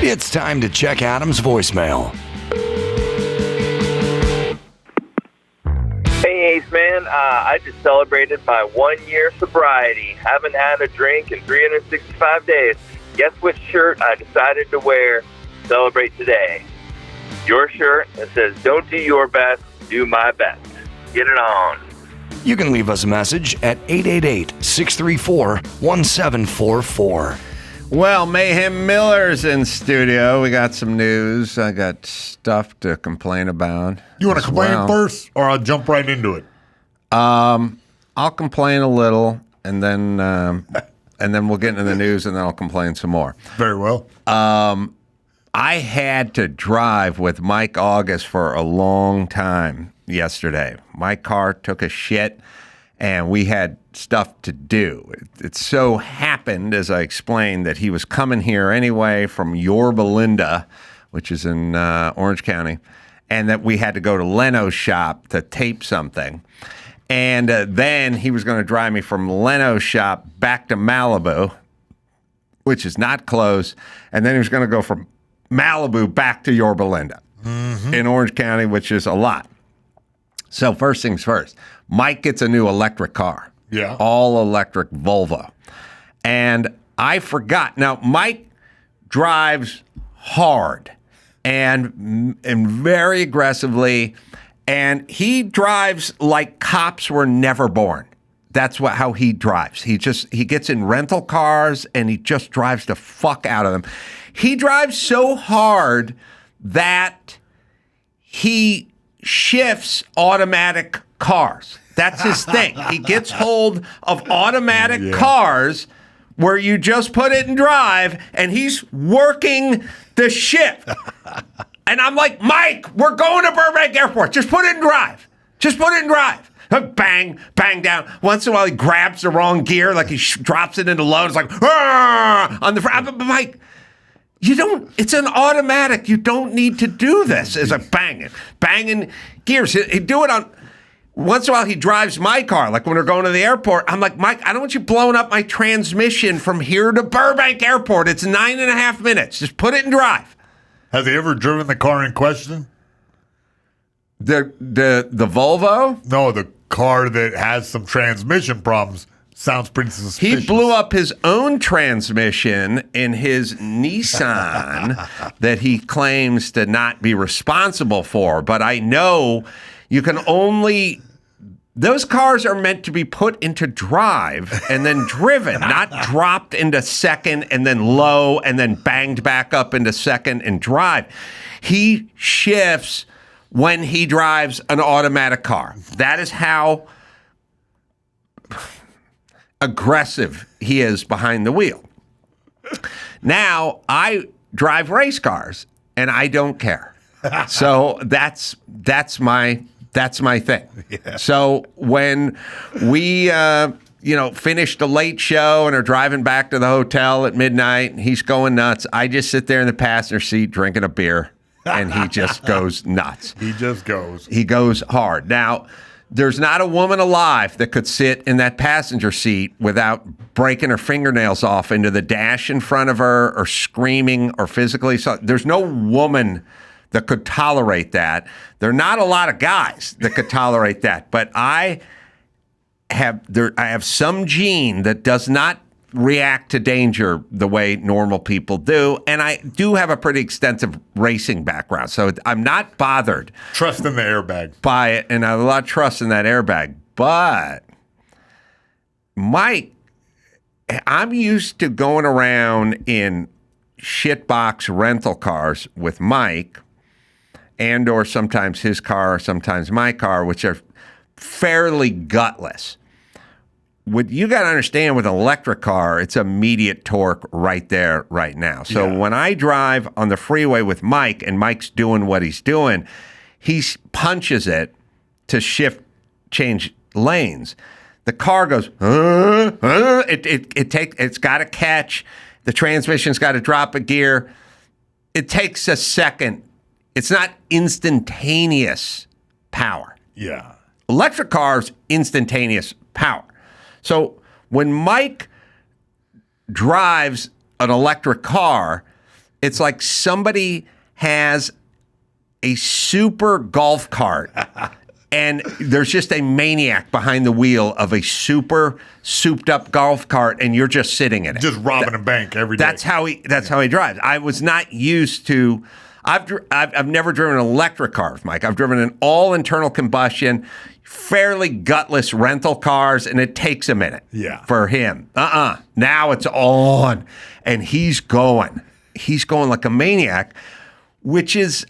It's time to check Adam's voicemail. Hey, Ace Man. I just celebrated my 1 year sobriety. Haven't had a drink in 365 days. Guess which shirt I decided to wear to celebrate today? Your shirt that says, "Don't do your best, do my best." Get it on. You can leave us a message at 888-634-1744. Well, Mayhem Miller's in studio. We got some news. I got stuff to complain about. You want to complain first, or I'll jump right into it? I'll complain a little, and then we'll get into the news, and then I'll complain some more. Very well. I had to drive with Mike August for a long time yesterday. My car took a shit, and we had stuff to do. It so happened, as I explained, that he was coming here anyway from Yorba Linda, which is in Orange County, and that we had to go to Leno's shop to tape something. And then he was going to drive me from Leno's shop back to Malibu, which is not close, and then he was going to go from Malibu back to Yorba Linda in Orange County, which is a lot. So first things first, Mike gets a new electric car. Yeah. All electric Volvo. And I forgot. Now, Mike drives hard and very aggressively, and he drives like cops were never born. That's how he drives. He gets in rental cars and he just drives the fuck out of them. He drives so hard that he shifts automatic cars. That's his thing. He gets hold of automatic cars where you just put it in drive, and he's working the shift. And I'm like, Mike, we're going to Burbank Airport. Just put it in drive. Just put it in drive. Bang, bang down. Once in a while, he grabs the wrong gear, like he drops it into low. It's like, on the front. But Mike, it's an automatic. You don't need to do this. It's like banging gears. He'd do it on, once in a while he drives my car. Like when we're going to the airport, I'm like, Mike, I don't want you blowing up my transmission from here to Burbank Airport. It's 9.5 minutes. Just put it in drive. Has he ever driven the car in question? The Volvo? No, the car that has some transmission problems. Sounds pretty suspicious. He blew up his own transmission in his Nissan that he claims to not be responsible for. But I know you can only... Those cars are meant to be put into drive and then driven, not dropped into second and then low and then banged back up into second and drive. He shifts when he drives an automatic car. That is how aggressive he is behind the wheel. Now, I drive race cars, and I don't care. So that's my thing. Yeah. So when we finished a late show and are driving back to the hotel at midnight, and he's going nuts, I just sit there in the passenger seat drinking a beer, and he just goes nuts. He just goes. He goes hard. Now, there's not a woman alive that could sit in that passenger seat without breaking her fingernails off into the dash in front of her or screaming or physically. So there's no woman that could tolerate that. There are not a lot of guys that could tolerate that. But I have some gene that does not react to danger the way normal people do. And I do have a pretty extensive racing background. So I'm not bothered. Trust in the airbag. By it. And I have a lot of trust in that airbag. But Mike, I'm used to going around in shitbox rental cars with Mike, and or sometimes his car, sometimes my car, which are fairly gutless. What you got to understand with an electric car, it's immediate torque right there, right now. So when I drive on the freeway with Mike, and Mike's doing what he's doing, he punches it to change lanes. The car goes, it's got to catch. The transmission's got to drop a gear. It takes a second. It's not instantaneous power. Yeah. Electric cars, instantaneous power. So when Mike drives an electric car, It's like somebody has a super golf cart and there's just a maniac behind the wheel of a super souped up golf cart and you're just sitting in it. Just robbing a bank every day. That's how he drives. I was not used to I've never driven an electric car with Mike. I've driven an all internal combustion, fairly gutless rental cars, and it takes a minute for him. Now it's on, and he's going. He's going like a maniac, which is,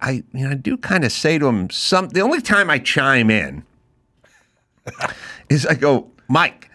I do kind of say to him, the only time I chime in is I go, Mike,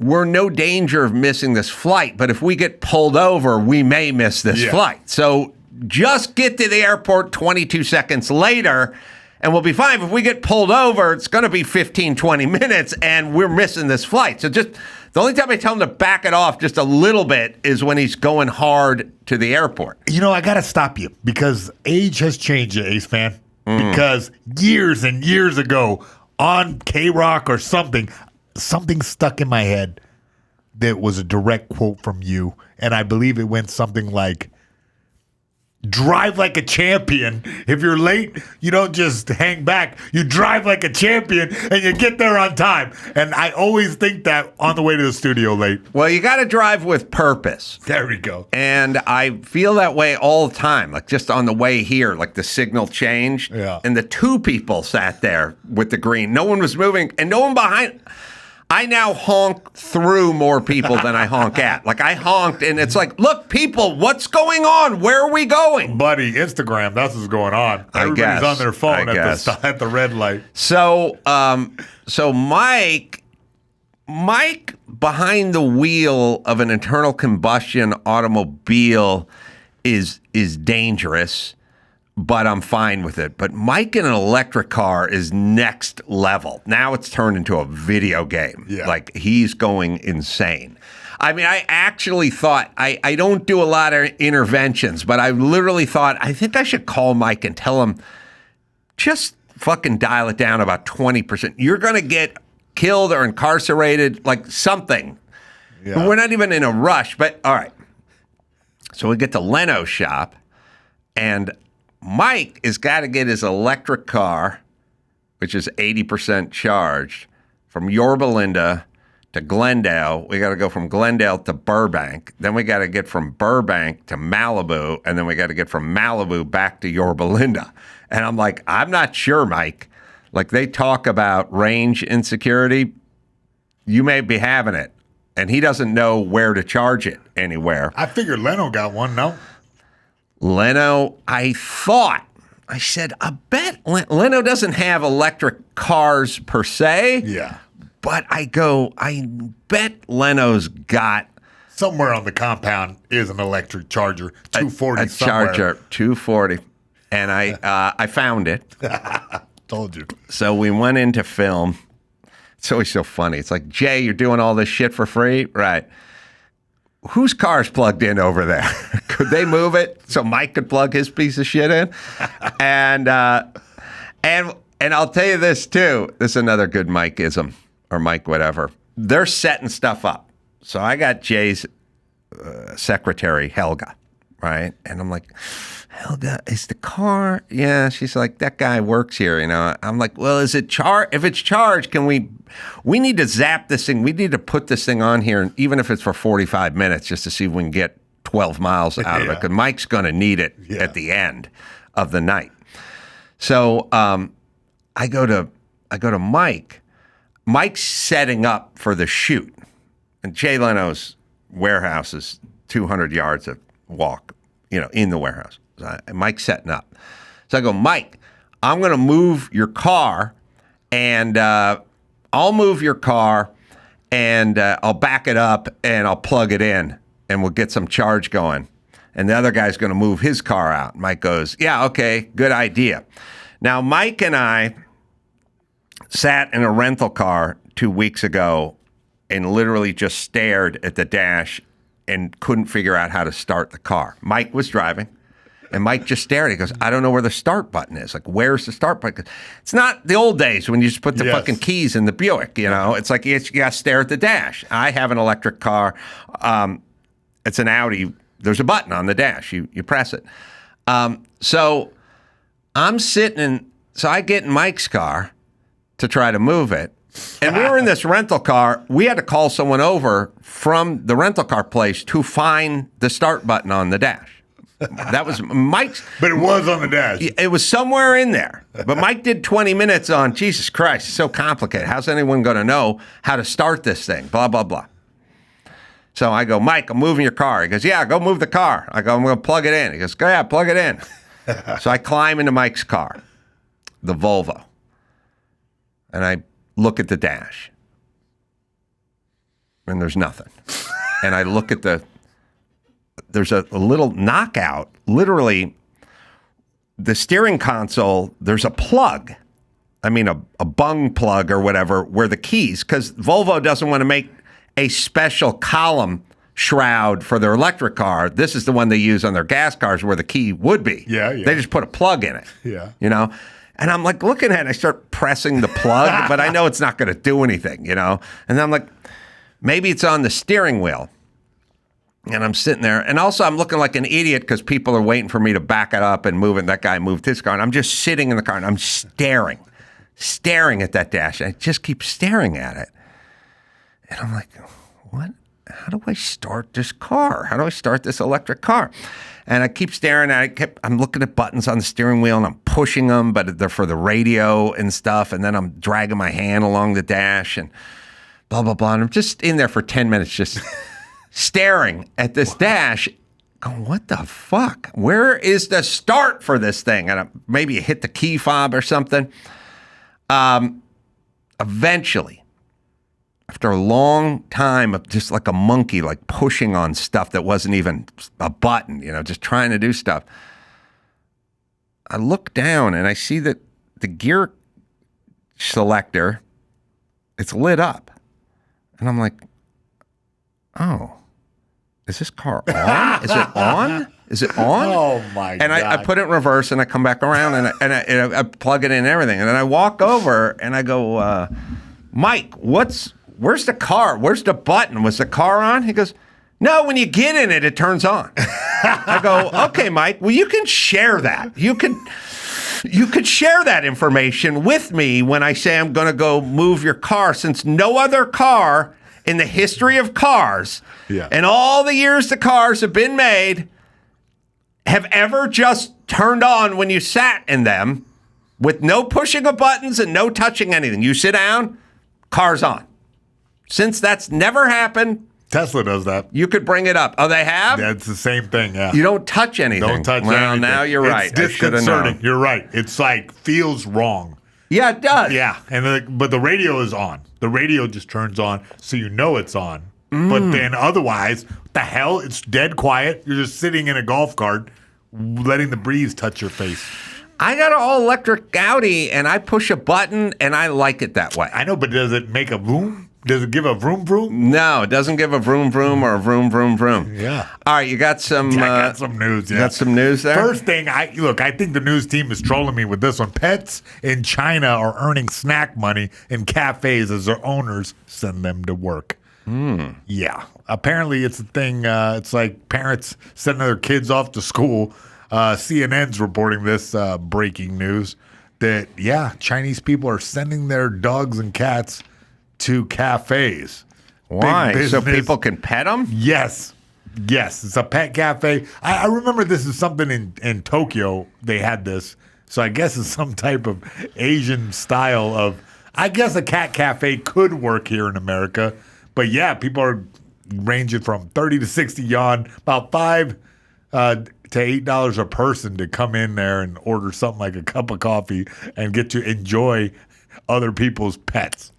we're no danger of missing this flight, but if we get pulled over, we may miss this flight. So just get to the airport 22 seconds later, and we'll be fine. If we get pulled over, it's going to be 15, 20 minutes, and we're missing this flight. So just the only time I tell him to back it off just a little bit is when he's going hard to the airport. I got to stop you because age has changed you, Ace fan. Because years and years ago on K-Rock or something stuck in my head that was a direct quote from you. And I believe it went something like, drive like a champion. If you're late, you don't just hang back. You drive like a champion and you get there on time. And I always think that on the way to the studio late. Well, you got to drive with purpose. There we go. And I feel that way all the time. Like just on the way here, like the signal changed. Yeah. And the two people sat there with the green. No one was moving and no one behind. I now honk through more people than I honk at. Like I honked and it's like, look, people, what's going on? Where are we going? Buddy, Instagram, that's what's going on. Everybody's on their phone at the red light. So Mike behind the wheel of an internal combustion automobile is dangerous, but I'm fine with it. But Mike in an electric car is next level. Now it's turned into a video game. Yeah. Like he's going insane. I mean, I actually thought, I don't do a lot of interventions, but I literally thought, I think I should call Mike and tell him, just fucking dial it down about 20%. You're going to get killed or incarcerated, like something. Yeah. We're not even in a rush, but all right. So we get to Leno's shop, and Mike has got to get his electric car, which is 80% charged, from Yorba Linda to Glendale. We got to go from Glendale to Burbank. Then we got to get from Burbank to Malibu. And then we got to get from Malibu back to Yorba Linda. And I'm like, I'm not sure, Mike. Like they talk about range insecurity. You may be having it. And he doesn't know where to charge it anywhere. I figured Leno got one, no? Leno, I said, I bet Leno doesn't have electric cars per se. Yeah. But I bet Leno's got somewhere on the compound is an electric charger, 240 a somewhere. Charger, 240. And I found it. Told you. So we went into film. It's always so funny. It's like, Jay, you're doing all this shit for free? Right. Whose car's plugged in over there? Could they move it so Mike could plug his piece of shit in? And I'll tell you this too. This is another good Mike-ism or Mike whatever. They're setting stuff up. So I got Jay's secretary, Helga, right? And I'm like, Helga, is the car? Yeah, she's like, that guy works here, I'm like, well, is it charged? If it's charged, can we need to zap this thing. We need to put this thing on here, and even if it's for 45 minutes, just to see if we can get 12 miles out of it, because Mike's going to need it at the end of the night. So I go to Mike. Mike's setting up for the shoot, and Jay Leno's warehouse is 200 yards of walk, in the warehouse. Mike's setting up. So I go, Mike, I'm going to move your car, and I'll move your car, and I'll back it up, and I'll plug it in, and we'll get some charge going. And the other guy's going to move his car out. Mike goes, yeah, okay, good idea. Now, Mike and I sat in a rental car 2 weeks ago and literally just stared at the dash and couldn't figure out how to start the car. Mike was driving. And Mike just stared. He goes, I don't know where the start button is. Like, where's the start button? It's not the old days when you just put the fucking keys in the Buick, you know? It's like you got to stare at the dash. I have an electric car. It's an Audi. There's a button on the dash. You press it. So I'm sitting so I get in Mike's car to try to move it. And we were in this rental car. We had to call someone over from the rental car place to find the start button on the dash. That was Mike's. But it was on the dash. It was somewhere in there. But Mike did 20 minutes on, Jesus Christ, it's so complicated. How's anyone going to know how to start this thing? Blah, blah, blah. So I go, Mike, I'm moving your car. He goes, yeah, go move the car. I go, I'm going to plug it in. He goes, go ahead, plug it in. So I climb into Mike's car, the Volvo, and I look at the dash, and there's nothing. And I look at there's a little knockout, literally, the steering console, there's a plug. I mean, a bung plug or whatever, where the keys, because Volvo doesn't want to make a special column shroud for their electric car. This is the one they use on their gas cars where the key would be. Yeah. They just put a plug in it. Yeah. You know? And I'm like looking at it, I start pressing the plug, but I know it's not going to do anything, you know? And then I'm like, maybe it's on the steering wheel. And I'm sitting there. And also I'm looking like an idiot because people are waiting for me to back it up and move it. That guy moved his car. And I'm just sitting in the car and I'm staring at that dash. And I just keep staring at it. And I'm like, what? How do I start this car? How do I start this electric car? And I keep staring at it. I'm looking at buttons on the steering wheel and I'm pushing them, but they're for the radio and stuff. And then I'm dragging my hand along the dash and blah, blah, blah. And I'm just in there for 10 minutes just staring at this dash going, what the fuck? Where is the start for this thing? And maybe you hit the key fob or something. Eventually, after a long time of just like a monkey, like pushing on stuff that wasn't even a button, you know, just trying to do stuff, I look down and I see that the gear selector, it's lit up. And I'm like, oh, is this car on? Is it on? Is it on? Oh, my God. And I put it in reverse and I come back around and I plug it in and everything. And then I walk over and I go, Mike, where's the car? Where's the button? Was the car on? He goes, no, when you get in it, it turns on. I go, okay, Mike, well, you can share that. You could share that information with me when I say I'm going to go move your car, since no other car in the history of cars and all the years the cars have been made have ever just turned on when you sat in them with no pushing of buttons and no touching anything. You sit down, car's on. Since that's never happened, Tesla does that. you could bring it up. Oh, they have? Yeah, it's the same thing. Yeah. You don't touch anything. Don't touch well, anything. now you're right. It's I should have disconcerting. known. You're right. It's like feels wrong. Yeah, it does. Yeah, but the radio is on. The radio just turns on, so you know it's on. But then otherwise, what the hell? It's dead quiet. You're just sitting in a golf cart, letting the breeze touch your face. I got an all-electric Audi, and I push a button, and I like it that way. I know, but does it make a vroom? Does it give a vroom vroom? No, it doesn't give a vroom vroom or a vroom vroom vroom. Yeah. All right, you got some. I got some news. Yeah. You got some news there. First thing, I think the news team is trolling me with this one. Pets in China are earning snack money in cafes as their owners send them to work. Yeah. Apparently, it's a thing. It's like parents sending their kids off to school. CNN's reporting this breaking news that, Chinese people are sending their dogs and cats to cafes. Why? Big So business. people can pet them? Yes. It's a pet cafe. I remember this is something in Tokyo. They had this. So I guess it's some type of Asian style of, I guess a cat cafe could work here in America. But yeah, people are ranging from 30 to 60 yuan, about $5 to $8 a person to come in there and order something like a cup of coffee and get to enjoy other people's pets.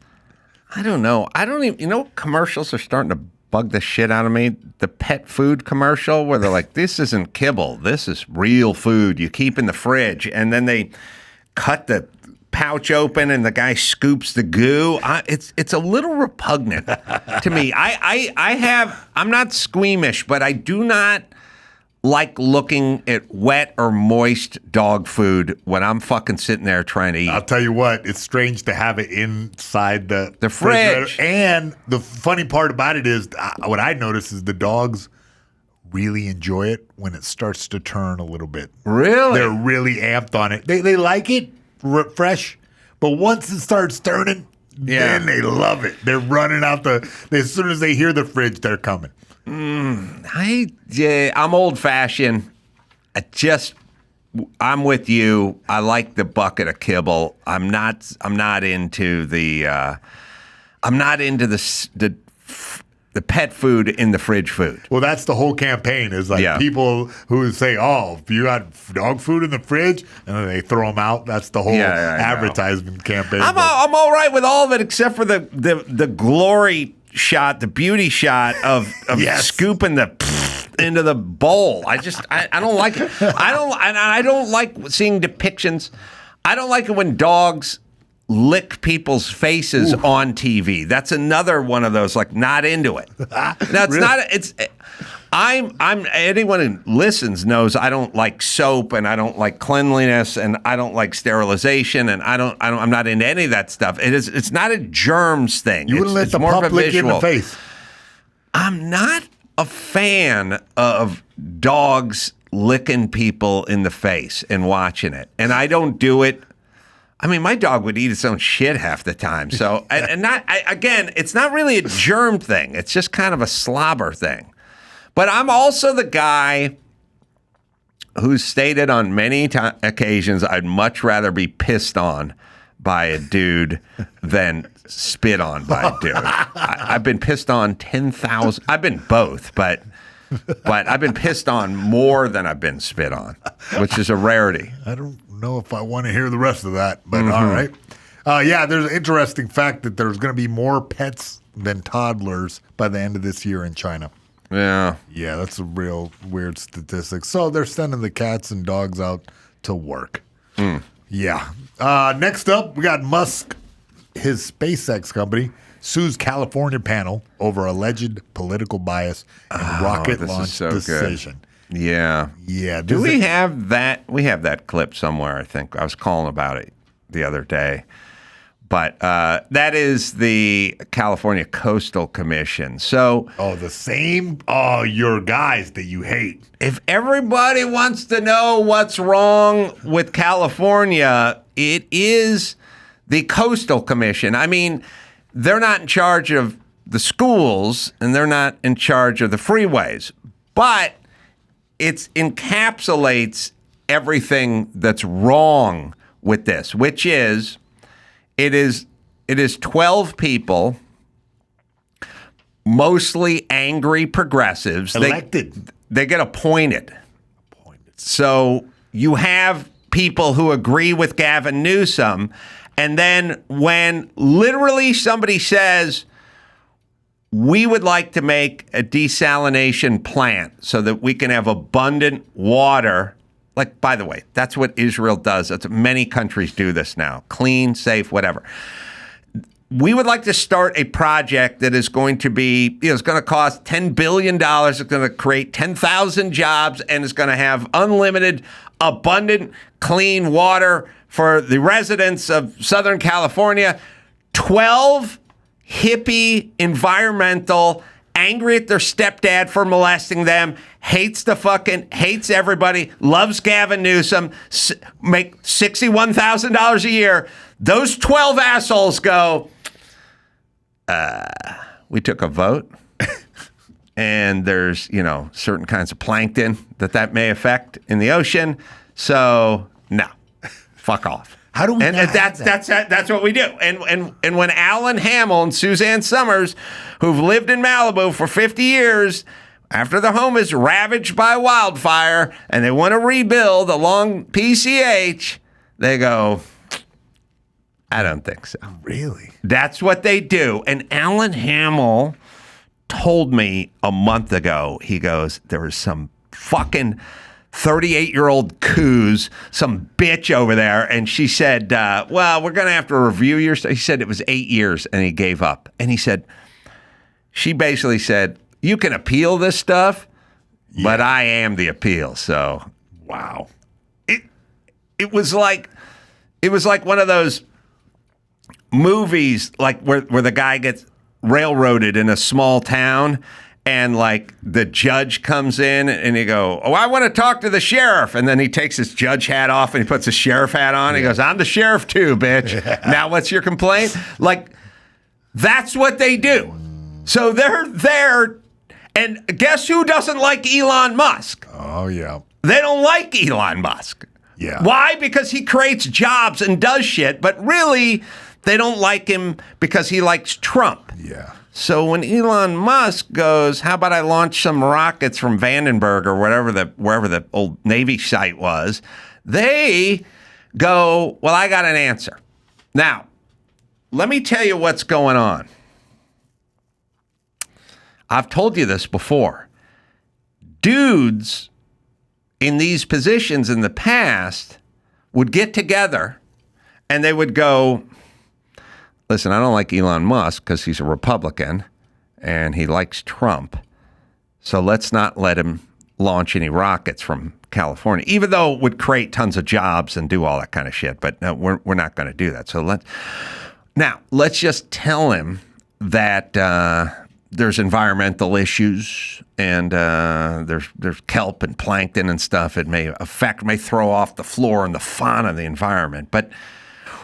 I don't know. I don't even, commercials are starting to bug the shit out of me. The pet food commercial where they're like, this isn't kibble. This is real food you keep in the fridge. And then they cut the pouch open and the guy scoops the goo. It's a little repugnant to me. I'm not squeamish, but I do not like looking at wet or moist dog food when I'm fucking sitting there trying to eat. I'll tell you what, it's strange to have it inside the fridge. And the funny part about it is, what I notice is the dogs really enjoy it when it starts to turn a little bit. Really? They're really amped on it. They like it fresh, but once it starts turning, then they love it. They're running out as soon as they hear the fridge, they're coming. I'm old fashioned. I'm with you. I like the bucket of kibble. I'm not into the the pet food in the fridge food. Well, that's the whole campaign is like people who say, "Oh, if you got dog food in the fridge," and then they throw them out. That's the whole advertisement campaign. I'm all right with all of it except for the glory shot, the beauty shot of scooping into the bowl. I don't like it. I don't like seeing depictions. I don't like it when dogs lick people's faces on TV. That's another one of those, like, not into it. Now it's not. It's. I'm. Anyone who listens knows I don't like soap, and I don't like cleanliness, and I don't like sterilization, and I'm not into any of that stuff. It's not a germs thing. You wouldn't let the pup lick you in the face. I'm not a fan of dogs licking people in the face and watching it, and I don't do it. I mean, my dog would eat its own shit half the time. So, again, it's not really a germ thing. It's just kind of a slobber thing. But I'm also the guy who's stated on many occasions I'd much rather be pissed on by a dude than spit on by a dude. I've been pissed on 10,000. I've been both, but I've been pissed on more than I've been spit on, which is a rarity. I don't know if I want to hear the rest of that, but all right. There's an interesting fact that there's going to be more pets than toddlers by the end of this year in China. Yeah. Yeah, that's a real weird statistic. So they're sending the cats and dogs out to work. Yeah. Next up, we got Musk. His SpaceX company sues California panel over alleged political bias in rocket launch decision. Good. Yeah. Yeah. Do we have that? We have that clip somewhere, I think. I was calling about it the other day. But that is the California Coastal Commission. So, your guys that you hate. If everybody wants to know what's wrong with California, it is the Coastal Commission. I mean, they're not in charge of the schools and they're not in charge of the freeways, but it encapsulates everything that's wrong with this, which is it is 12 people, mostly angry progressives. Elected. They get appointed. So you have people who agree with Gavin Newsom, and then when literally somebody says, we would like to make a desalination plant so that we can have abundant water. Like, by the way, that's what Israel does. That's many countries do this now. Clean, safe, whatever. We would like to start a project that is going to be, it's going to cost $10 billion. It's going to create 10,000 jobs, and it's going to have unlimited, abundant, clean water for the residents of Southern California. 12 hippie, environmental, angry at their stepdad for molesting them, hates everybody, loves Gavin Newsom, make $61,000 a year. Those 12 assholes go, we took a vote, and there's, certain kinds of plankton that may affect in the ocean. So, no, fuck off. How do we? And that's what we do. And when Alan Hamill and Suzanne Summers, who've lived in Malibu for 50 years, after the home is ravaged by wildfire and they want to rebuild along PCH, they go, I don't think so. Really? That's what they do. And Alan Hamill told me a month ago, he goes, there was some fucking 38-year-old coos, some bitch over there, and she said, well, we're going to have to review your stuff. He said it was 8 years, and he gave up. And he said, she basically said, you can appeal this stuff. but I am the appeal. So Wow. it was like one of those movies like where the guy gets railroaded in a small town. And like the judge comes in and he go, I want to talk to the sheriff. And then he takes his judge hat off and he puts his sheriff hat on. He goes, I'm the sheriff too, bitch. Now what's your complaint? Like, that's what they do. So they're there. And guess who doesn't like Elon Musk? Oh, yeah. They don't like Elon Musk. Yeah. Why? Because he creates jobs and does shit. But really, they don't like him because he likes Trump. Yeah. So when Elon Musk goes, how about I launch some rockets from Vandenberg or wherever the old Navy site was, they go, well, I got an answer. Now, let me tell you what's going on. I've told you this before. Dudes in these positions in the past would get together and they would go, listen, I don't like Elon Musk because he's a Republican and he likes Trump. So let's not let him launch any rockets from California, even though it would create tons of jobs and do all that kind of shit. But no, we're not going to do that. So let's just tell him that there's environmental issues and there's kelp and plankton and stuff. It may throw off the flora and the fauna of the environment. But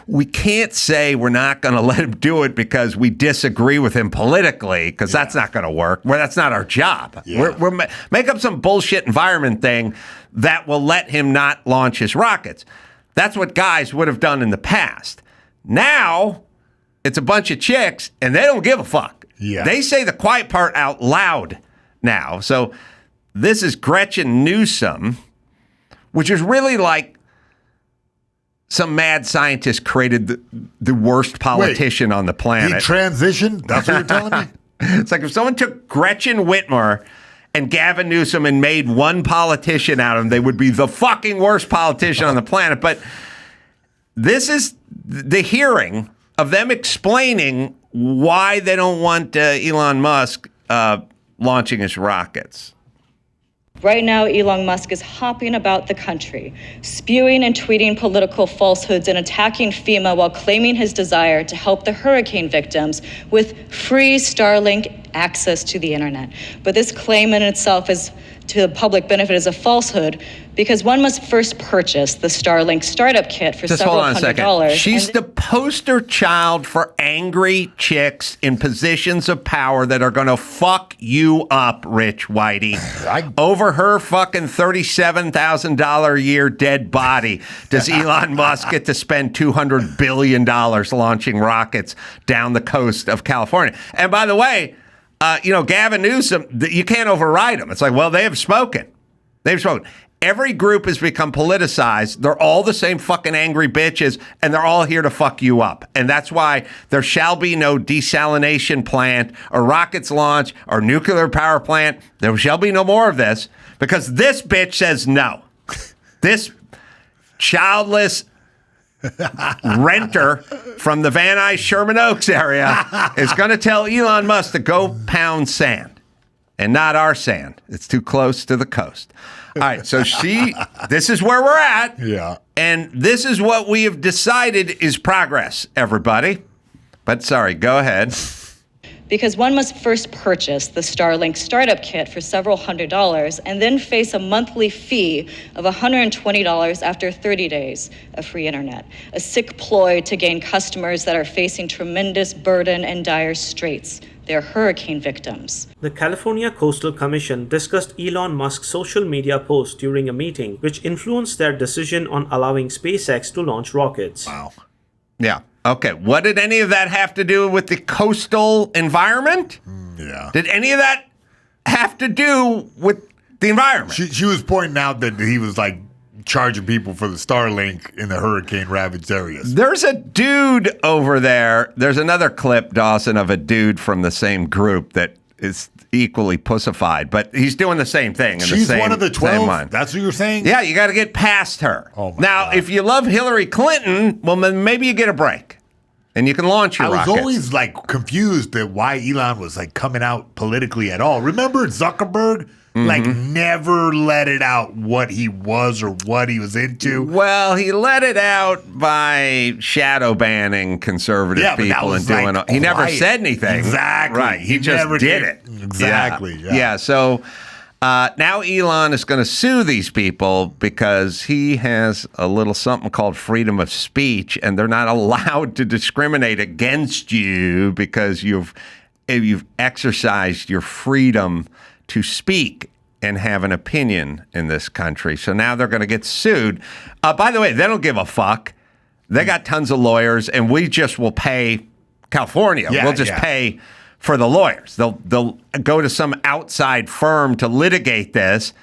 we can't say we're not going to let him do it because we disagree with him politically, because that's not going to work. Well, that's not our job. Yeah. We're make up some bullshit environment thing that will let him not launch his rockets. That's what guys would have done in the past. Now, it's a bunch of chicks, and they don't give a fuck. Yeah. They say the quiet part out loud now. So this is Gretchen Newsom, which is really like some mad scientist created the worst politician on the He planet. transitioned? That's what you're telling me? It's like if someone took Gretchen Whitmer and Gavin Newsom and made one politician out of them, they would be the fucking worst politician on the planet. But this is the hearing of them explaining why they don't want Elon Musk launching his rockets. Right now, Elon Musk is hopping about the country, spewing and tweeting political falsehoods and attacking FEMA while claiming his desire to help the hurricane victims with free Starlink access to the internet. But this claim in itself is to the public benefit is a falsehood, because one must first purchase the Starlink startup kit for Just several hold on a second. $100s. She's the poster child for angry chicks in positions of power that are going to fuck you up, Rich Whitey. Over her fucking $37,000 a year dead body, does Elon Musk get to spend $200 billion launching rockets down the coast of California? And by the way, Gavin Newsom, you can't override him. It's like, well, they have spoken. They've spoken. Every group has become politicized. They're all the same fucking angry bitches, and they're all here to fuck you up. And that's why there shall be no desalination plant or rockets launch or nuclear power plant. There shall be no more of this, because this bitch says no. This childless renter from the Van Nuys Sherman Oaks area is going to tell Elon Musk to go pound sand, and not our sand. It's too close to the coast. All right, so this is where we're at. Yeah. And this is what we have decided is progress, everybody. But sorry, go ahead. Because one must first purchase the Starlink startup kit for several $100s and then face a monthly fee of $120 after 30 days of free internet. A sick ploy to gain customers that are facing tremendous burden and dire straits. They're hurricane victims. The California Coastal Commission discussed Elon Musk's social media post during a meeting, which influenced their decision on allowing SpaceX to launch rockets. Wow. Yeah. Okay. What did any of that have to do with the coastal environment? Yeah. Did any of that have to do with the environment? She was pointing out that he was like charging people for the Starlink in the hurricane ravaged areas. There's a dude over there. There's another clip, Dawson, of a dude from the same group that is equally pussified, but he's doing the same thing. She's one of the 12? That's what you're saying? Yeah, you got to get past her. Oh my now, God. if you love Hillary Clinton, well, then maybe you get a break. and you can launch your I was rockets. always like confused at why Elon was like coming out politically at all. Remember Zuckerberg? Like never let it out what he was or what he was into. Well, he let it out by shadow banning conservative Yeah, but that people was, and doing. like, He never quiet. said anything. Exactly. Right. He He just never did did. it. Exactly, Yeah. yeah. So now Elon is going to sue these people because he has a little something called freedom of speech, and they're not allowed to discriminate against you because you've exercised your freedom to speak and have an opinion in this country. So now they're going to get sued. By the way, they don't give a fuck. They got tons of lawyers, and we just will pay California. Yeah, we'll just yeah. pay for the lawyers. They'll go to some outside firm to litigate this,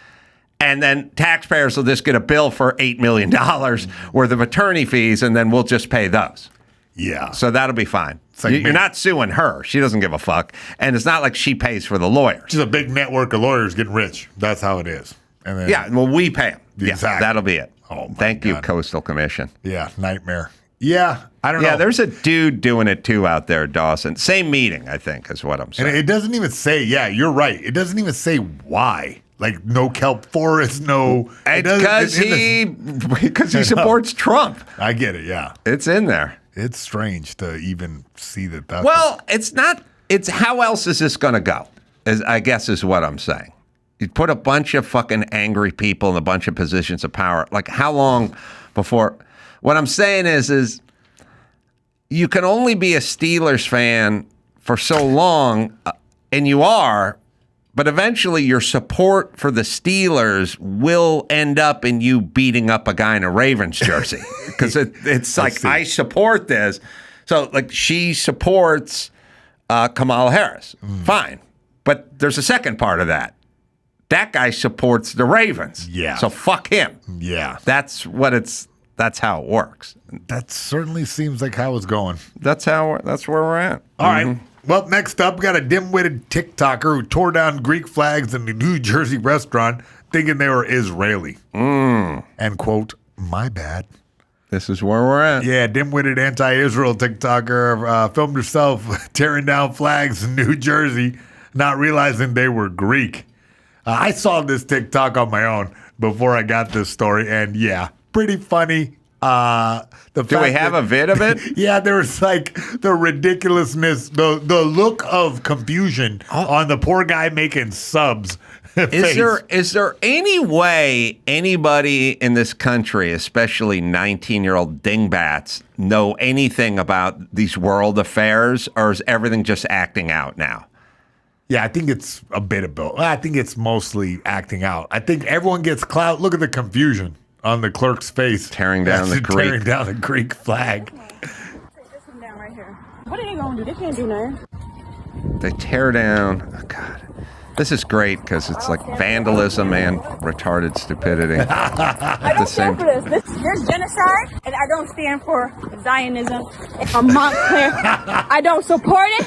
and then taxpayers will just get a bill for $8 million worth of attorney fees, and then we'll just pay those. Yeah. So that'll be fine. like You're not suing her. She doesn't give a fuck. And it's not like she pays for the lawyers. Just a big network of lawyers getting rich. That's how it is. And then, Yeah, well, we pay them. Yeah, Exactly. that'll be it. Oh, my Thank you, God. Coastal Commission. Yeah, nightmare. Yeah, I don't know. Yeah, there's a dude doing it too out there, Dawson. Same meeting, I think, is what I'm And saying. it doesn't even say, yeah, you're right. It doesn't even say why. Like, no kelp forest, no. It doesn't- Because he supports Trump. I get it, yeah. It's in there. It's strange to even see that. That's Well, it's not. It's how else is this going to go? I guess is what I'm saying. You put a bunch of fucking angry people in a bunch of positions of power. Like how long before? What I'm saying is you can only be a Steelers fan for so long, and you are. But eventually, your support for the Steelers will end up in you beating up a guy in a Ravens jersey because it's like I support this. So, like, she supports Kamala Harris. Fine, but there's a second part of that. That guy supports the Ravens. Yeah. So fuck him. Yeah. That's how it works. That certainly seems like how it's going. That's where we're at. All right. Well, next up, we got a dim-witted TikToker who tore down Greek flags in the New Jersey restaurant thinking they were Israeli. And, quote, my bad. This is where we're at. Yeah, dim-witted anti-Israel TikToker filmed herself tearing down flags in New Jersey, not realizing they were Greek. I saw this TikTok on my own before I got this story, and yeah, pretty funny. Do we have a vid of it? Yeah, there was like the ridiculousness, the look of confusion on the poor guy making subs. Is there any way anybody in this country, especially 19-year-old dingbats, know anything about these world affairs, or is everything just acting out now? Yeah, I think it's a bit of both. I think it's mostly acting out. I think everyone gets clout. Look at the confusion on the clerk's face. Tearing down the Greek. Tearing down the Greek flag. Take this one down right here. What are they gonna do? They can't do nothing. They tear down. Oh, God. This is great because it's like vandalism and retarded stupidity. I don't stand for this. There's genocide, and I don't stand for Zionism. From Montclair, I don't support it.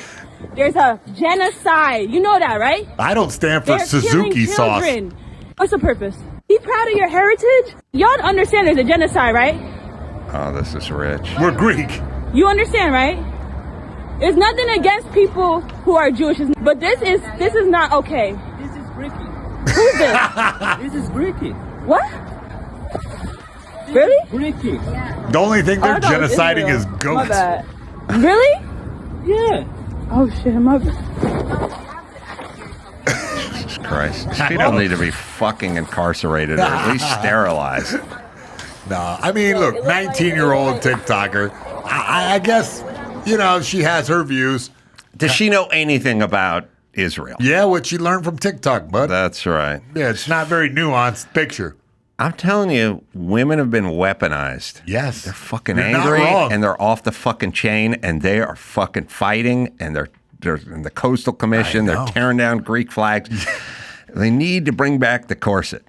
There's a genocide. You know that, right? I don't stand for They're Suzuki killing sauce. children. What's the purpose? Be proud of your heritage. Y'all understand there's a genocide, right? Oh, this is rich. We're Greek. You understand, right? There's nothing against people who are Jewish, but this is not okay. This is Greeky. Who's this? This is Greeky. What? Really? Greeky. The only thing they're Oh, I thought it was genociding is Israel. My goats. bad. Really? Yeah. Oh shit, my bad. Jesus Christ. These people need to be fucking incarcerated or at least sterilized. Nah, I mean, look, 19-year-old TikToker. I guess, she has her views. Does she know anything about Israel? Yeah, what she learned from TikTok, bud. That's right. Yeah, it's not very nuanced picture. I'm telling you, women have been weaponized. Yes. They're fucking You're not angry wrong. and they're off the fucking chain and they are fucking fighting and they're in the Coastal Commission. I They're know. tearing down Greek flags. They need to bring back the corset.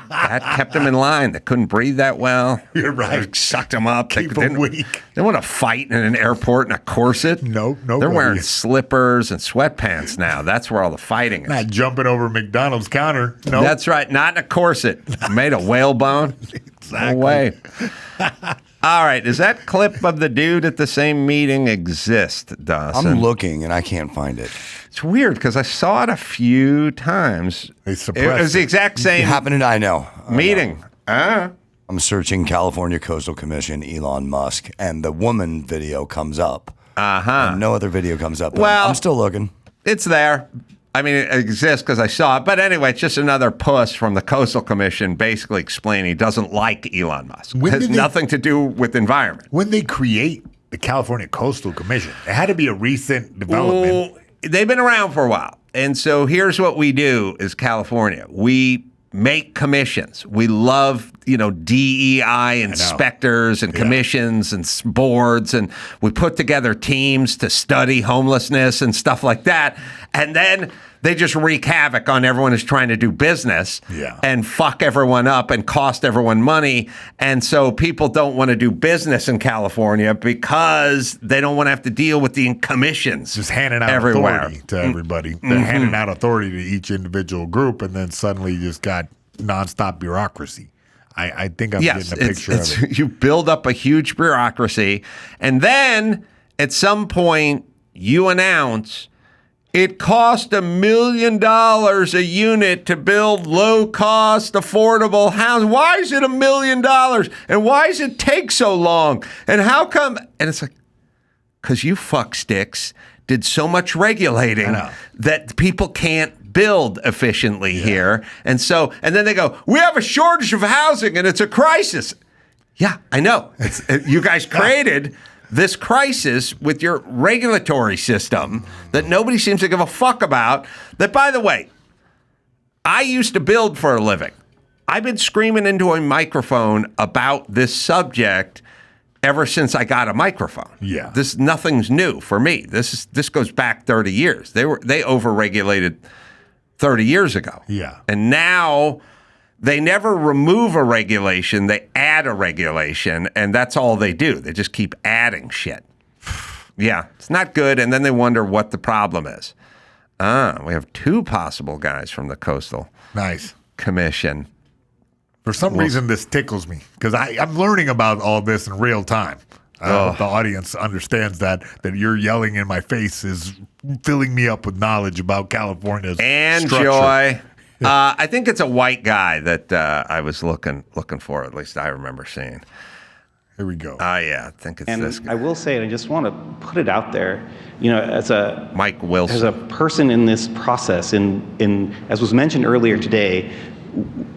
That kept them in line. They couldn't breathe that well. You're right. It sucked them up. Keep they 'em didn't- weak. They want to fight in an airport in a corset. Nope, They're nobody. wearing slippers and sweatpants now. That's where all the fighting is. Not jumping over McDonald's counter. No. That's right. Not in a corset. Made of whalebone. Exactly. No way. All right. Does that clip of the dude at the same meeting exist, Dawson? I'm looking and I can't find it. It's weird because I saw it a few times. They suppressed It was the exact same It happened, I know. meeting. I'm searching California Coastal Commission, Elon Musk, and the woman video comes up. And no other video comes up. But Well- I'm still looking. It's there. I mean, it exists because I saw it. But anyway, it's just another puss from the Coastal Commission basically explaining he doesn't like Elon Musk. It When has did they- nothing to do with environment. When they create the California Coastal Commission, it had to be a recent development. Well, they've been around for a while. And so here's what we do as California. We make commissions. We love, DEI inspectors and commissions and boards, and we put together teams to study homelessness and stuff like that. And then they just wreak havoc on everyone who's trying to do business and fuck everyone up and cost everyone money. And so people don't want to do business in California because they don't want to have to deal with the commissions. Just handing out everywhere. authority to everybody. They're handing out authority to each individual group, and then suddenly you just got nonstop bureaucracy. I think I'm getting a picture of it. You build up a huge bureaucracy, and then at some point you announce it cost $1 million a unit to build low-cost, affordable housing. Why is it $1 million? And why does it take so long? And how come? And it's like, because you fucksticks did so much regulating that people can't build efficiently here. And then they go, we have a shortage of housing and it's a crisis. Yeah, I know. You guys created this crisis with your regulatory system that nobody seems to give a fuck about. That, by the way, I used to build for a living. I've been screaming into a microphone about this subject ever since I got a microphone. Yeah. Nothing's new for me. This goes back 30 years. They overregulated 30 years ago. Yeah. And now they never remove a regulation, they add a regulation, and that's all they do. They just keep adding shit. Yeah, it's not good, and then they wonder what the problem is. We have two possible guys from the Coastal Commission. For some reason, this tickles me because I'm learning about all this in real time. I hope the audience understands that you're yelling in my face is filling me up with knowledge about California's and structure. joy. I think it's a white guy that I was looking for. At least I remember seeing. Here we go. Yeah, I think it's this guy. I will say, and I just want to put it out there, as a Mike Wilson, as a person in this process, in as was mentioned earlier today,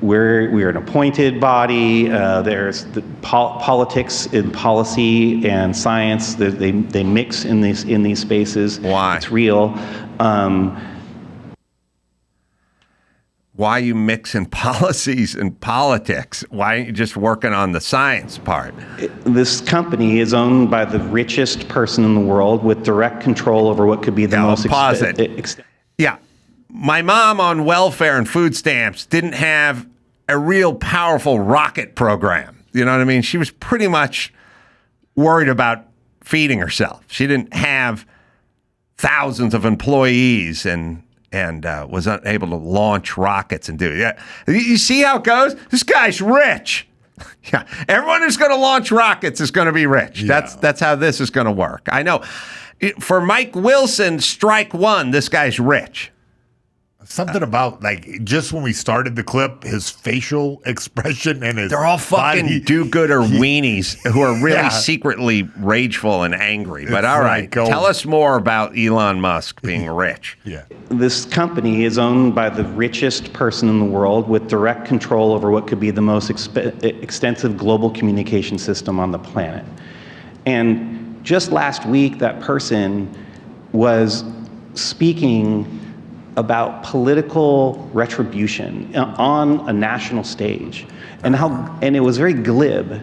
we're an appointed body. There's the politics and policy and science. They mix in these spaces. Why? It's real. Why are you mixing policies and politics? Why aren't you just working on the science part? This company is owned by the richest person in the world with direct control over what could be the most Yeah. My mom on welfare and food stamps didn't have a real powerful rocket program. You know what I mean? She was pretty much worried about feeding herself. She didn't have thousands of employees and was unable to launch rockets and do it. Yeah. You see how it goes? This guy's rich. Yeah. Everyone who's going to launch rockets is going to be rich. Yeah. That's how this is going to work. I know. For Mike Wilson, strike one, this guy's rich. Something about, just when we started the clip, his facial expression and his They're all fucking body. do-gooder weenies who are really secretly rageful and angry. But all right, tell us more about Elon Musk being rich. Yeah. This company is owned by the richest person in the world with direct control over what could be the most extensive global communication system on the planet. And just last week, that person was speaking about political retribution on a national stage, and it was very glib,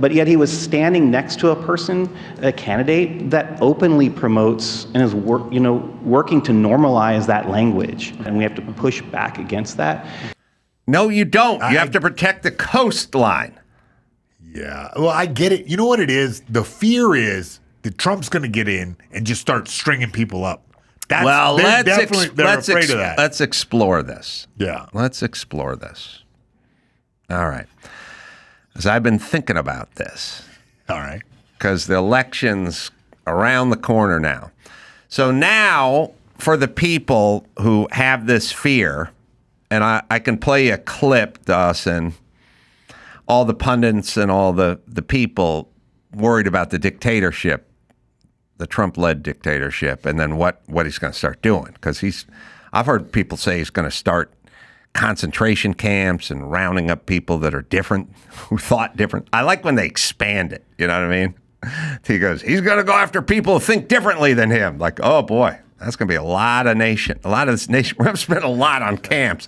but yet he was standing next to a candidate that openly promotes and is working to normalize that language, and we have to push back against that. No, you don't. You have to protect the coastline. Yeah. Well, I get it. You know what it is? The fear is that Trump's going to get in and just start stringing people up. Let's afraid of that. Let's explore this. Yeah. Let's explore this. All right. As I've been thinking about this, All right. Because the election's around the corner now. So now, for the people who have this fear, and I can play a clip, Dawson, all the pundits and all the people worried about the dictatorship, the Trump-led dictatorship, and then what he's going to start doing. Because I've heard people say he's going to start concentration camps and rounding up people that are different, who thought different. I like when they expand it, you know what I mean? He goes, he's going to go after people who think differently than him. Like, oh boy, that's going to be a lot of this nation. We're going to spend a lot on camps.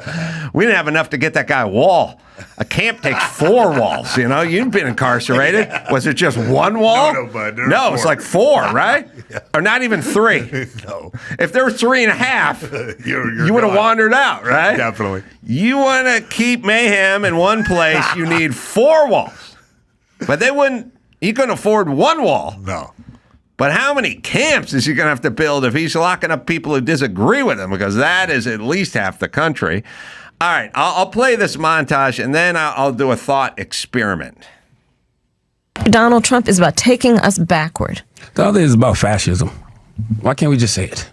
We didn't have enough to get that guy a wall. A camp takes 4 walls, you know? You've been incarcerated. Was it just 1 wall? No, bud. No, it's like 4, right? Yeah. Or not even 3. No. If there were 3.5, you're you would have gone. wandered out, right? Definitely. You want to keep mayhem in one place, you need 4 walls. But he couldn't afford 1 wall. No. But how many camps is he going to have to build if he's locking up people who disagree with him? Because that is at least half the country. All right, I'll play this montage, and then I'll do a thought experiment. Donald Trump is about taking us backward. The other is about fascism. Why can't we just say it?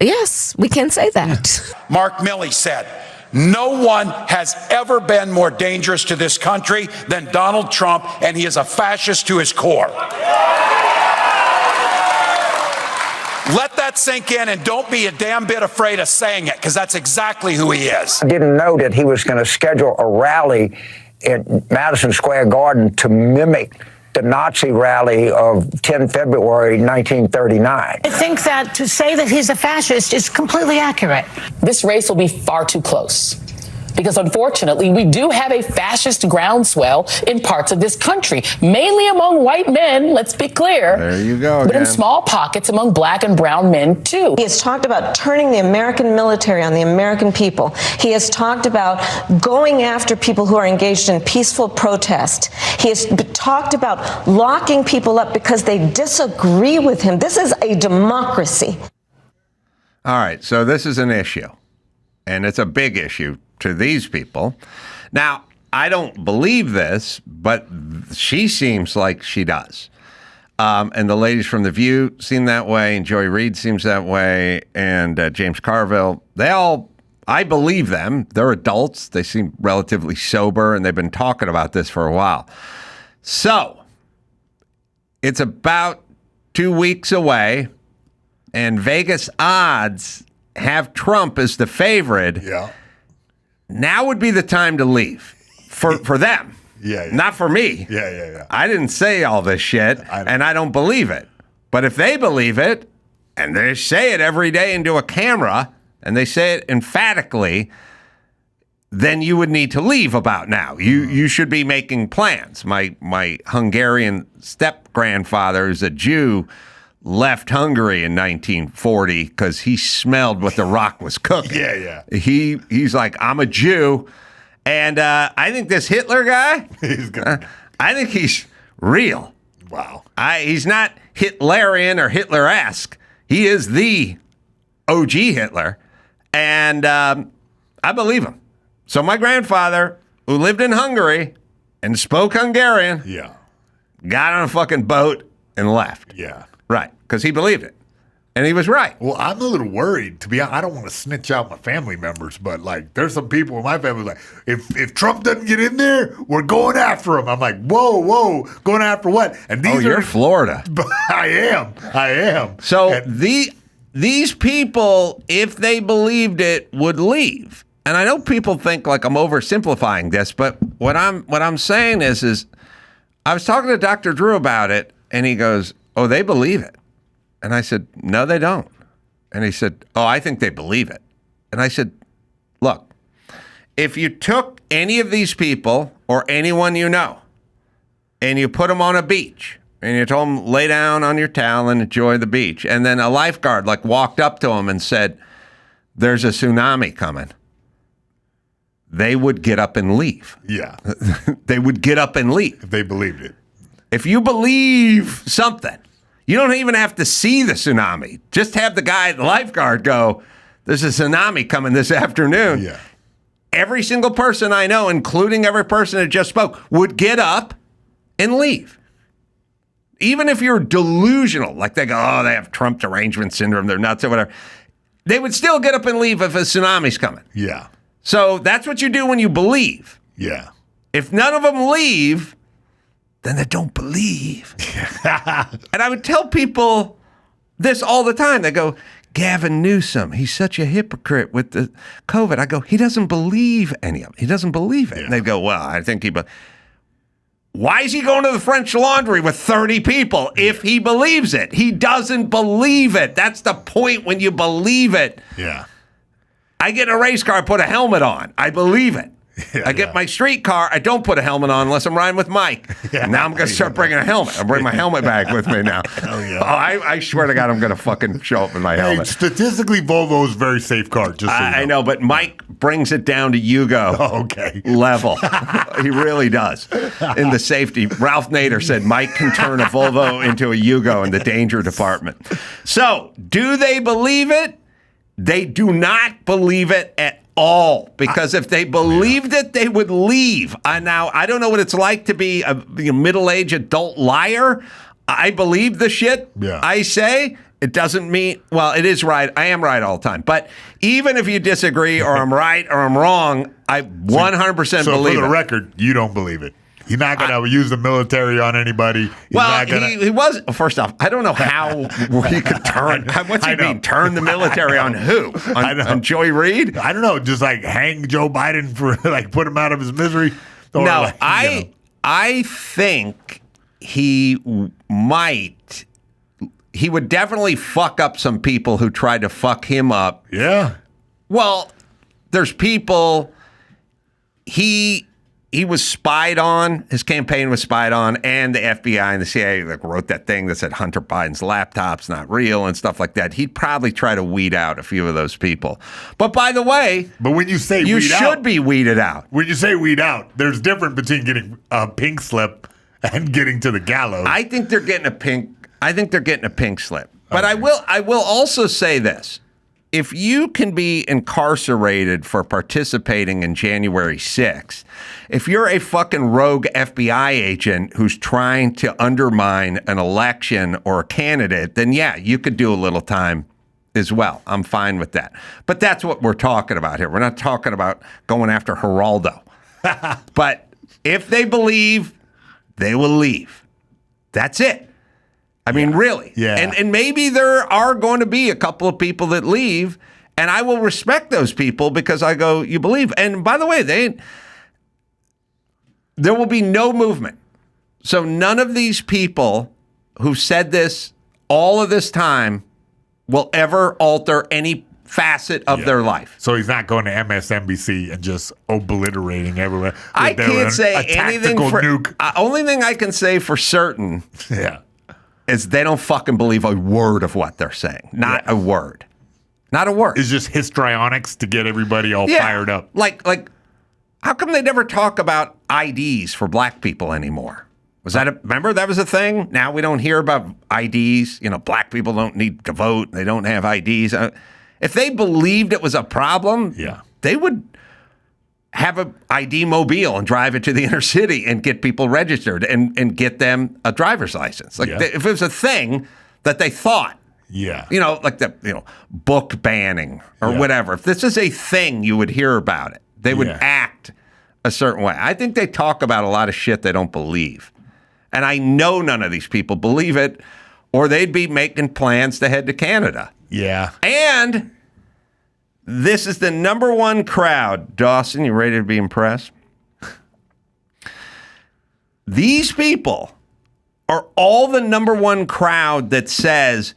Yes, we can say that. Mark Milley said, no one has ever been more dangerous to this country than Donald Trump, and he is a fascist to his core. Let that sink in, and don't be a damn bit afraid of saying it, because that's exactly who he is. I didn't know that he was going to schedule a rally in Madison Square Garden to mimic the Nazi rally of 10 February 1939. I think that to say that he's a fascist is completely accurate. This race will be far too close. Because unfortunately, we do have a fascist groundswell in parts of this country, mainly among white men, let's be clear. There you go again. But in small pockets among black and brown men, too. He has talked about turning the American military on the American people. He has talked about going after people who are engaged in peaceful protest. He has talked about locking people up because they disagree with him. This is a democracy. All right, so this is an issue, and it's a big issue to these people. Now, I don't believe this, but she seems like she does. And the ladies from The View seem that way, and Joy Reid seems that way, and James Carville. I believe them. They're adults. They seem relatively sober, and they've been talking about this for a while. So, it's about 2 weeks away, and Vegas odds have Trump as the favorite. Yeah. Now would be the time to leave for them. Yeah. Not for me. Yeah. I didn't say all this shit, and I don't believe it. But if they believe it, and they say it every day into a camera, and they say it emphatically, then you would need to leave about now. You should be making plans. My Hungarian step-grandfather is a Jew, left Hungary in 1940 because he smelled what the Rock was cooking. Yeah. He's like, I'm a Jew, and I think this Hitler guy, I think he's real. Wow. He's not Hitlerian or Hitler-esque. He is the OG Hitler, and I believe him. So my grandfather, who lived in Hungary and spoke Hungarian, got on a fucking boat and left. Yeah. Right, because he believed it. And he was right. Well, I'm a little worried, to be honest. I don't want to snitch out my family members, but like there's some people in my family like, if Trump doesn't get in there, we're going after him. I'm like, whoa, going after what? And you're Florida. I am. So these people, if they believed it, would leave. And I know people think like I'm oversimplifying this, but what I'm saying is I was talking to Dr. Drew about it, and he goes, oh, they believe it. And I said, no, they don't. And he said, oh, I think they believe it. And I said, look, if you took any of these people or anyone you know and you put them on a beach and you told them lay down on your towel and enjoy the beach, and then a lifeguard like walked up to them and said, there's a tsunami coming, they would get up and leave. Yeah. They would get up and leave. If they believed it. If you believe something, you don't even have to see the tsunami. Just have the guy at the lifeguard go, there's a tsunami coming this afternoon. Yeah. Every single person I know, including every person that just spoke, would get up and leave. even if you're delusional, like they go, oh, they have Trump derangement syndrome, they're nuts or whatever, they would still get up and leave if a tsunami's coming. Yeah. So that's what you do when you believe. Yeah. If none of them leave, then they don't believe. And I would tell people this all the time. They go, Gavin Newsom, he's such a hypocrite with the COVID. I go, he doesn't believe any of it. He doesn't believe it. Yeah. And they go, well, I think why is he going to the French Laundry with 30 people if he believes it? He doesn't believe it. That's the point when you believe it. Yeah. I get in a race car, I put a helmet on. I believe it. I get my street car, I don't put a helmet on unless I'm riding with Mike. Now I'm going to start bringing a helmet. I'm bringing my helmet bag with me now. Hell yeah. I swear to God, I'm going to fucking show up in my helmet. Statistically, Volvo is a very safe car, just so you know. I know, but Mike brings it down to Yugo level. He really does. In the safety, Ralph Nader said Mike can turn a Volvo into a Yugo in the danger department. So, do they believe it? They do not believe it at all, because if they believed it, they would leave. Now, I don't know what it's like to be a middle-aged adult liar. I believe the shit I say. It doesn't mean, well, it is right. I am right all the time. But even if you disagree or I'm right or I'm wrong, I 100% believe it. So for the record, you don't believe it. He's not going to use the military on anybody. He was, first off, I don't know how he could turn. What's he mean? Turn the military on who? On Joy Reid? I don't know. Just like hang Joe Biden for like put him out of his misery. Or no, like, I think he might. He would definitely fuck up some people who tried to fuck him up. Yeah. Well, there's people he was spied on. His campaign was spied on, and the FBI and the CIA wrote that thing that said Hunter Biden's laptop's not real and stuff like that. He'd probably try to weed out a few of those people. But by the way, when you say you should be weeded out. When you say weed out, there's difference between getting a pink slip and getting to the gallows. I think they're getting a pink slip. But okay. I will also say this. If you can be incarcerated for participating in January 6th, if you're a fucking rogue FBI agent who's trying to undermine an election or a candidate, then yeah, you could do a little time as well. I'm fine with that. But that's what we're talking about here. We're not talking about going after Geraldo. But if they believe, they will leave. That's it. I mean, really. Yeah. And maybe there are going to be a couple of people that leave, and I will respect those people because I go, you believe. And by the way, there will be no movement. So none of these people who said this all of this time will ever alter any facet of their life. So he's not going to MSNBC and just obliterating everywhere. I can't say anything for nuke. Only thing I can say for certain is they don't fucking believe a word of what they're saying. Not a word. Not a word. It's just histrionics to get everybody all fired up. Like, how come they never talk about IDs for black people anymore? Remember that was a thing? Now we don't hear about IDs. Black people don't need to vote. They don't have IDs. If they believed it was a problem, they would have an ID mobile and drive it to the inner city and get people registered and get them a driver's license. If it was a thing that they thought, like the book banning or whatever. If this is a thing, you would hear about it. They would act a certain way. I think they talk about a lot of shit they don't believe. And I know none of these people believe it, or they'd be making plans to head to Canada. Yeah. And this is the number one crowd. Dawson, you ready to be impressed? These people are all the number one crowd that says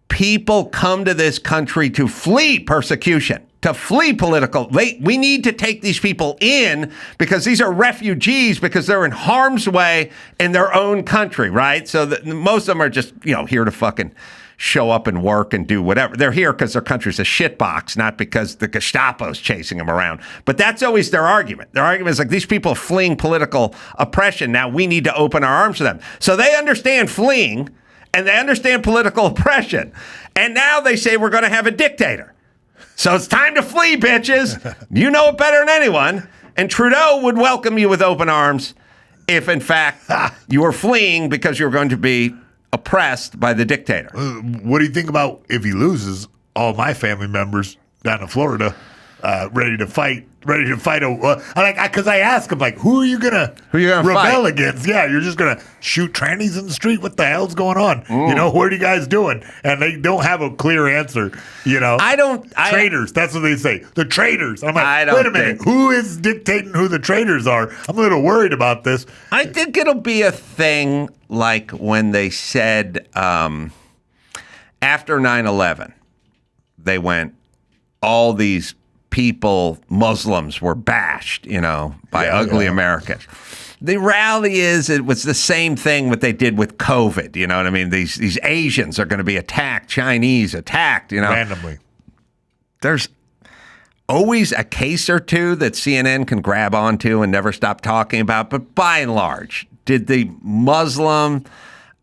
people come to this country to flee persecution, to flee political. We need to take these people in because these are refugees because they're in harm's way in their own country, right? So most of them are just, here to fucking show up and work and do whatever. They're here because their country's a shitbox, not because the Gestapo's chasing them around. But that's always their argument. Their argument is like, these people are fleeing political oppression. Now we need to open our arms to them. So they understand fleeing and they understand political oppression. And now they say we're going to have a dictator. So it's time to flee, bitches. You know it better than anyone. And Trudeau would welcome you with open arms if, in fact, you were fleeing because you're going to be oppressed by the dictator. What do you think about if he loses? All my family members down in Florida, ready to fight. Because I ask him, like, who are you gonna rebel fight against? Yeah, you're just gonna shoot trannies in the street. What the hell's going on? What are you guys doing? And they don't have a clear answer. Traitors. That's what they say. The traitors. I'm like, wait a minute. Who is dictating who the traitors are? I'm a little worried about this. I think it'll be a thing like when they said after 9/11, they went, all these people, Muslims, were bashed, by ugly Americans. The rally it was the same thing what they did with COVID. You know what I mean? These Asians are going to be attacked, Chinese attacked, randomly. There's always a case or two that CNN can grab onto and never stop talking about, but by and large, did the Muslim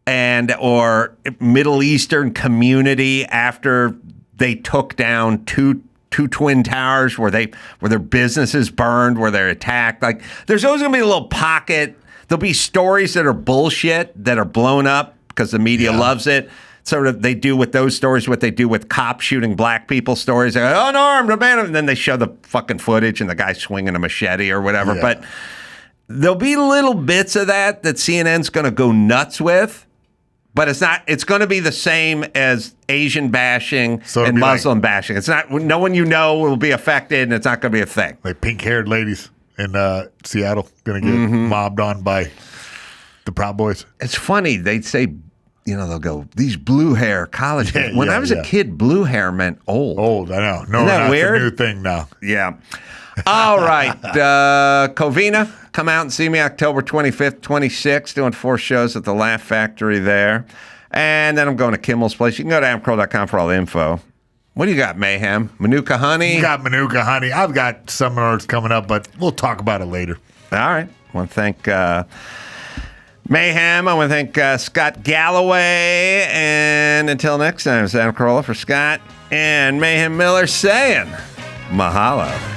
or Middle Eastern community, after they took down two twin towers where their businesses burned, where they're attacked, like there's always going to be a little pocket. There'll be stories that are bullshit that are blown up because the media loves it. Sort of they do with those stories what they do with cops shooting black people stories. They're like, unarmed, abandoned, and then they show the fucking footage and the guy swinging a machete or whatever. Yeah. But there'll be little bits of that CNN's going to go nuts with. But it's not. It's going to be the same as Asian bashing and Muslim bashing. It's not. No one will be affected, and it's not going to be a thing. Like pink-haired ladies in Seattle going to get mobbed on by the Proud Boys. It's funny. They'd say, they'll go, these blue hair college kids. When I was a kid, blue hair meant old. Old, I know. No, isn't that that's weird? A new thing now. Yeah. All right. Covina, come out and see me October 25th, 26th, doing 4 shows at the Laugh Factory there. And then I'm going to Kimmel's Place. You can go to amcroll.com for all the info. What do you got, Mayhem? Manuka Honey? You got Manuka Honey. I've got seminars coming up, but we'll talk about it later. All right. I want to thank Mayhem. I want to thank Scott Galloway. And until next time, it's Adam Carolla for Scott and Mayhem Miller saying mahalo.